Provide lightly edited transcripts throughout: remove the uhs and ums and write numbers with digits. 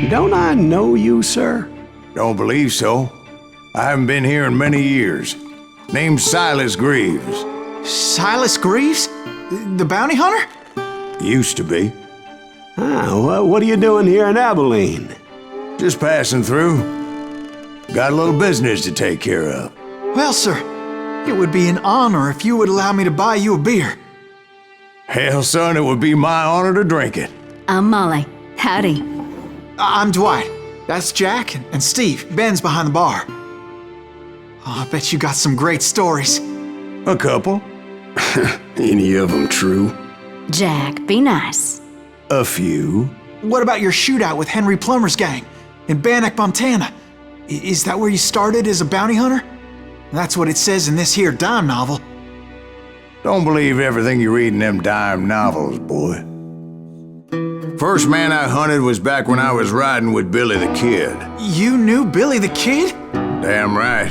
Don't I know you, sir? Don't believe so. I haven't been here in many years. Name's Silas Greaves. Silas Greaves? The bounty hunter? Used to be. What are you doing here in Abilene? Just passing through. Got a little business to take care of. Well, sir, it would be an honor if you would allow me to buy you a beer. Hell, son, it would be my honor to drink it. I'm Molly. Howdy. I'm Dwight. That's Jack and Steve. Ben's behind the bar. Oh, I bet you got some great stories. A couple. Any of them true? Jack, be nice. A few. What about your shootout with Henry Plummer's gang in Bannock, Montana? Is that where you started as a bounty hunter? That's what it says in this here dime novel. Don't believe everything you read in them dime novels, boy. First man I hunted was back when I was riding with Billy the Kid. You knew Billy the Kid? Damn right.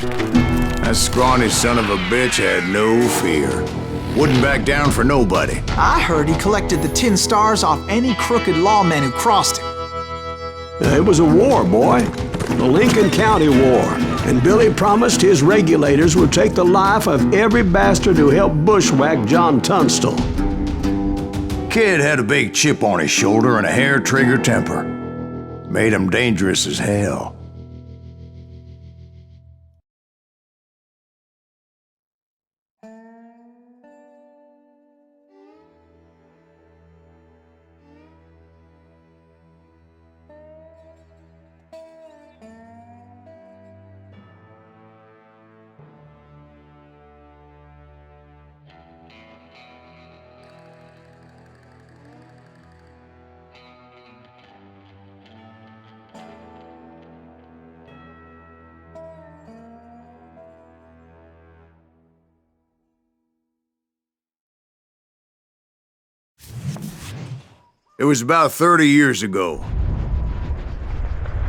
That scrawny son of a bitch had no fear. Wouldn't back down for nobody. I heard he collected the 10 stars off any crooked lawmen who crossed him. It was a war, boy. The Lincoln County War. And Billy promised his regulators would take the life of every bastard who helped bushwhack John Tunstall. Kid had a big chip on his shoulder and a hair-trigger temper. Made him dangerous as hell. It was about 30 years ago.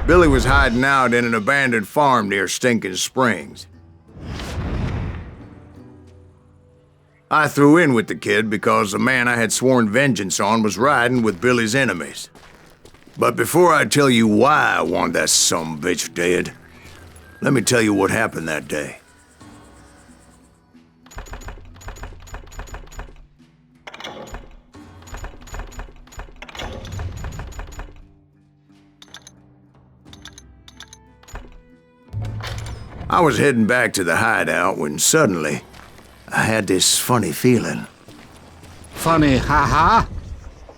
Billy was hiding out in an abandoned farm near Stinking Springs. I threw in with the kid because the man I had sworn vengeance on was riding with Billy's enemies. But before I tell you why I want that sumbitch dead, let me tell you what happened that day. I was heading back to the hideout when suddenly I had this funny feeling. Funny, ha-ha?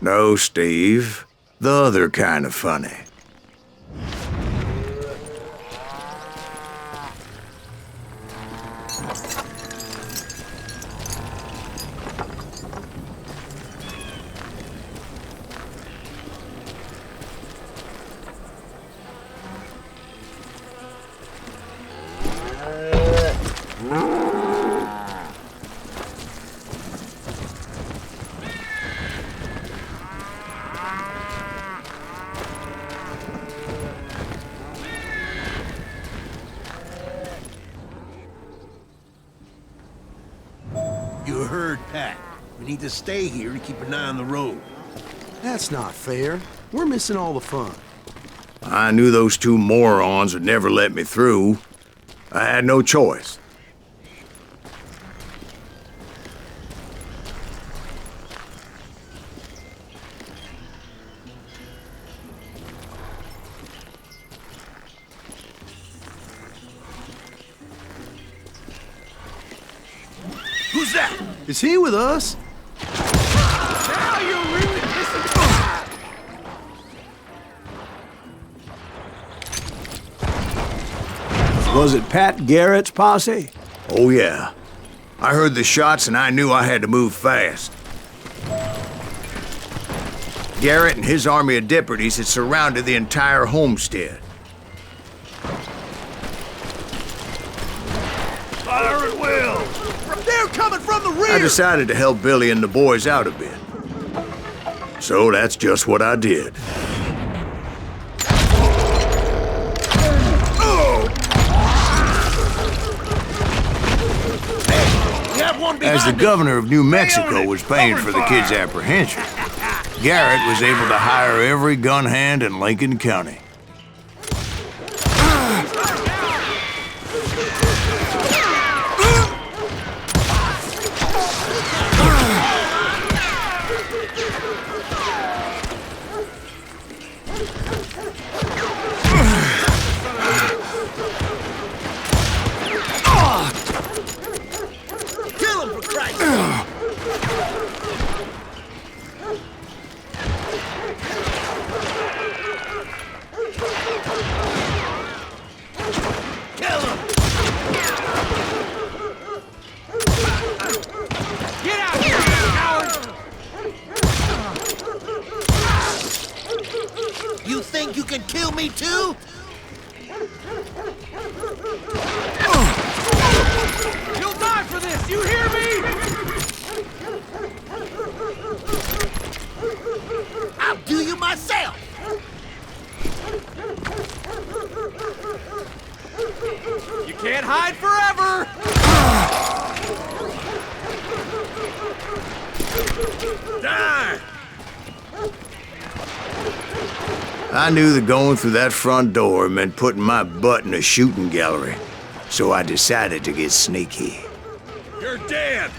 No, Steve. The other kind of funny. You heard Pat. We need to stay here to keep an eye on the road. That's not fair. We're missing all the fun. I knew those two morons would never let me through. I had no choice. Who's that? Is he with us? Now you're really pissing me off. Was it Pat Garrett's posse? Oh yeah. I heard the shots and I knew I had to move fast. Garrett and his army of deputies had surrounded the entire homestead. Fire at will. They're coming from the rear. I decided to help Billy and the boys out a bit. So that's just what I did. As the governor of New Mexico was paying for the kid's apprehension, Garrett was able to hire every gun hand in Lincoln County. think you can kill me too? You'll die for this, you hear me? I'll do you myself! You can't hide forever! Die! I knew that going through that front door meant putting my butt in a shooting gallery, so I decided to get sneaky. You're dead!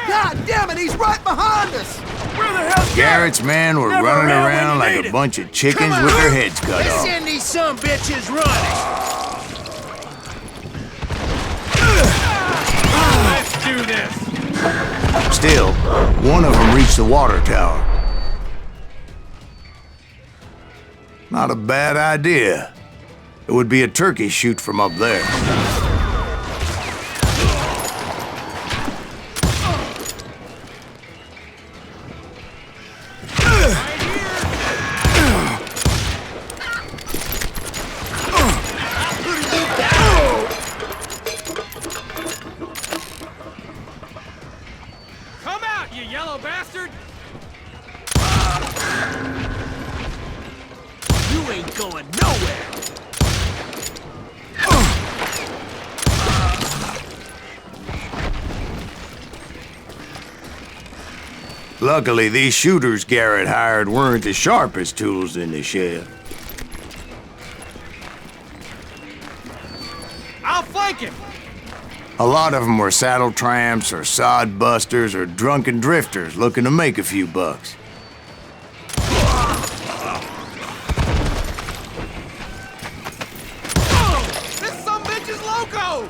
God damn it, he's right behind us! Where the hell's Garrett's men were Never running around when around you like need a it. bunch of chickens Come with on. their heads cut Let's off. send these some bitches running! Let's do this! Still, one of them reached the water tower. Not a bad idea. It would be a turkey shoot from up there. Come out, you yellow bastard! You ain't going nowhere! Luckily, these shooters Garrett hired weren't the sharpest tools in the shed. I'll flank him! A lot of them were saddle tramps or sod busters or drunken drifters looking to make a few bucks. This sumbitch is loco!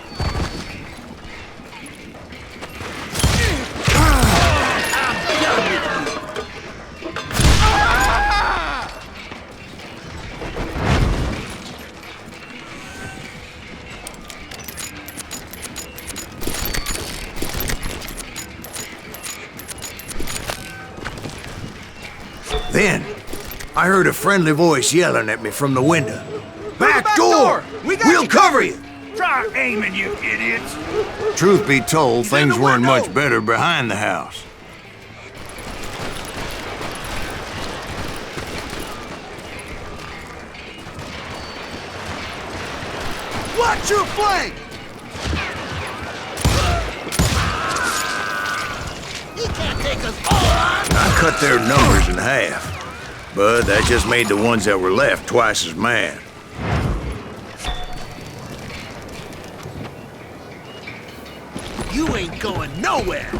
Then, I heard a friendly voice yelling at me from the window. Back door! We'll cover you! Try aiming, you idiots! Truth be told, in things the weren't window. much better behind the house. Watch your flank! He can't take us all on! I cut their numbers in half, but that just made the ones that were left twice as mad. You ain't going nowhere!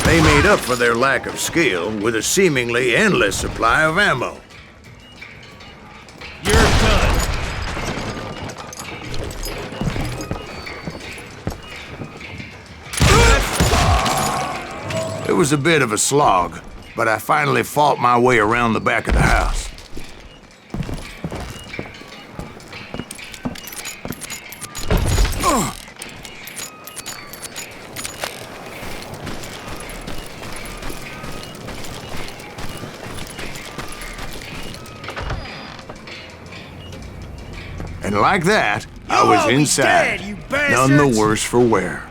They made up for their lack of skill with a seemingly endless supply of ammo. You're done! It was a bit of a slog, but I finally fought my way around the back of the house. And like that, I was inside, dead, you none the bastards! worse for wear.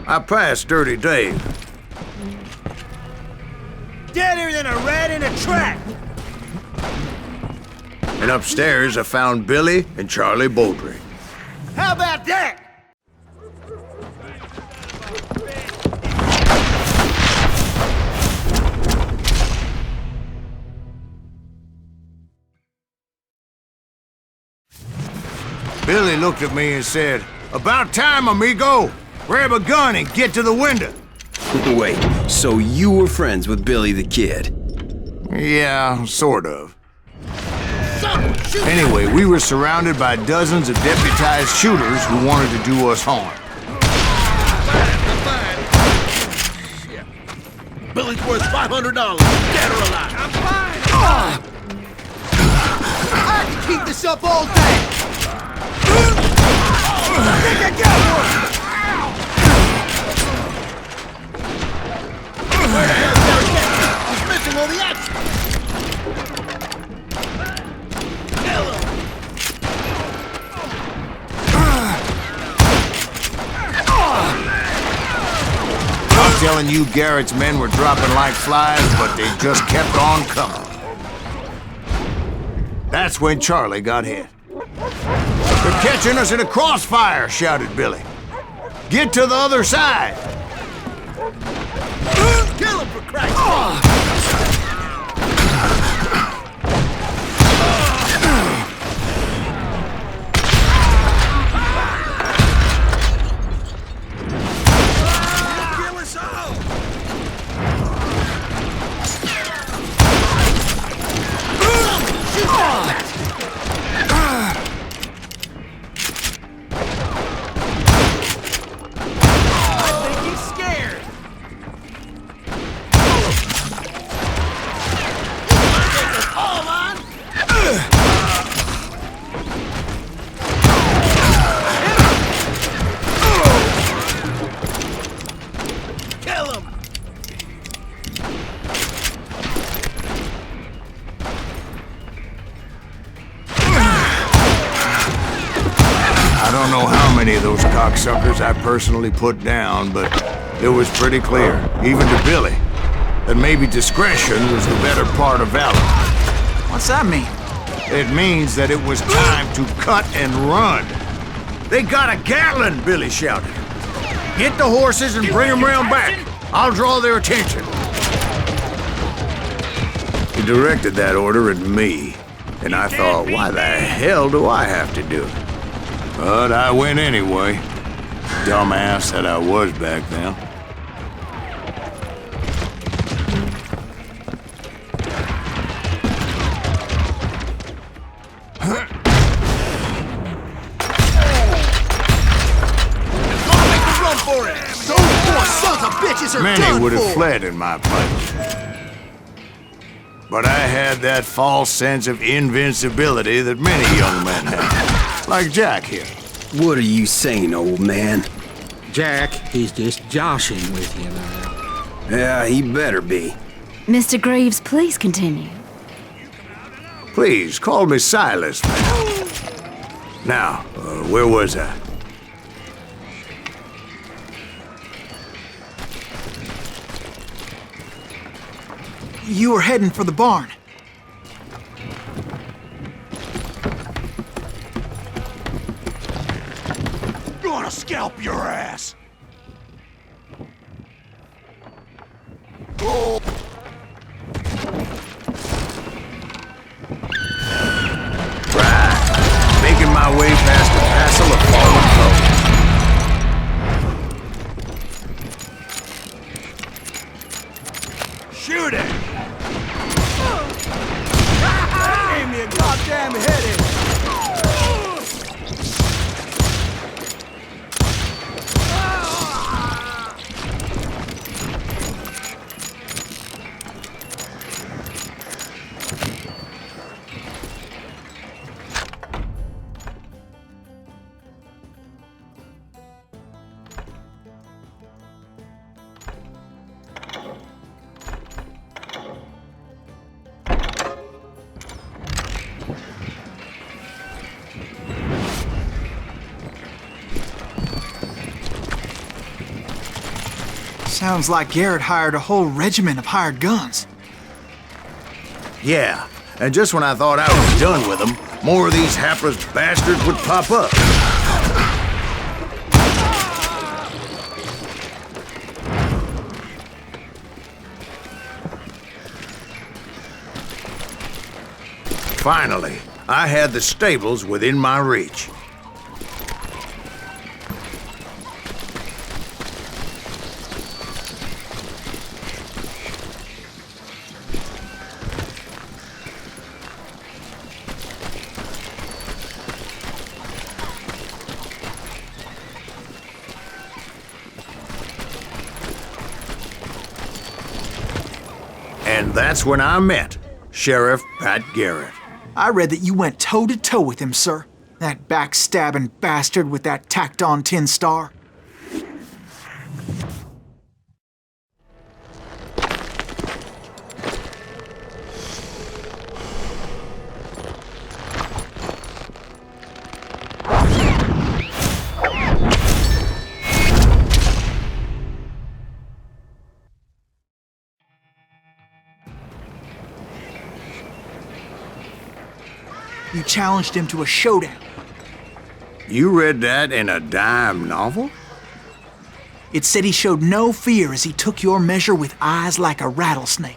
I passed Dirty Dave. Deader than a rat in a trap! And upstairs, I found Billy and Charlie Baldry. How about that? Billy looked at me and said, "About time, amigo! Grab a gun and get to the window." Wait, so you were friends with Billy the Kid? Yeah, sort of. Anyway, we were surrounded by dozens of deputized shooters who wanted to do us harm. Billy's worth $500, dead or alive. I'm fine! I can keep this up all day. I think I got one! Where the hell's Derek Jackson? He's missing all the action. I'm telling you, Garrett's men were dropping like flies, but they just kept on coming. That's when Charlie got hit. "They're catching us in a crossfire," shouted Billy. "Get to the other side." Kill him for Christ's sake. Kill us all! I think he's scared! All on. Kill him. I don't know how many of those cocksuckers I personally put down, but it was pretty clear, even to Billy, that maybe discretion was the better part of valor. What's that mean? It means that it was time to cut and run. "They got a Gatlin!" Billy shouted. "Get the horses and bring them round back. I'll draw their attention." He directed that order at me, and I thought, why the hell do I have to do it? But I went anyway. Dumbass that I was back then. Run for it. Those poor sons of bitches are Many done would have for. fled in my place. But I had that false sense of invincibility that many young men have. Like Jack here. What are you saying, old man? Jack, he's just joshing with you now. Yeah, he better be. Mr. Greaves, please continue. Please, call me Silas, man. Now, where was I? You were heading for the barn. Gonna scalp your ass. Making my way past the castle of fallen foes. Shoot it! Aim me a goddamn headache! Sounds like Garrett hired a whole regiment of hired guns. Yeah, and just when I thought I was done with them, more of these hapless bastards would pop up. Finally, I had the stables within my reach. And that's when I met Sheriff Pat Garrett. I read that you went toe-to-toe with him, sir. That backstabbing bastard with that tacked-on tin star. You challenged him to a showdown. You read that in a dime novel? It said he showed no fear as he took your measure with eyes like a rattlesnake.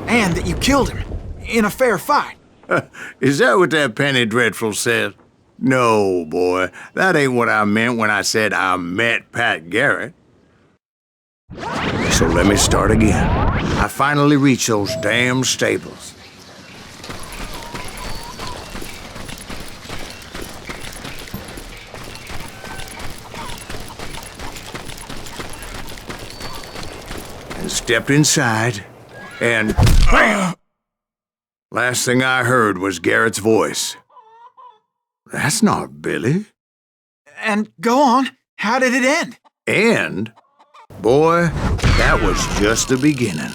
And that you killed him in a fair fight. Is that what that penny dreadful said? No, boy, that ain't what I meant when I said I met Pat Garrett. So let me start again. I finally reached those damn stables. And stepped inside, and last thing I heard was Garrett's voice. That's not Billy. And go on, how did it end? And, boy, that was just the beginning.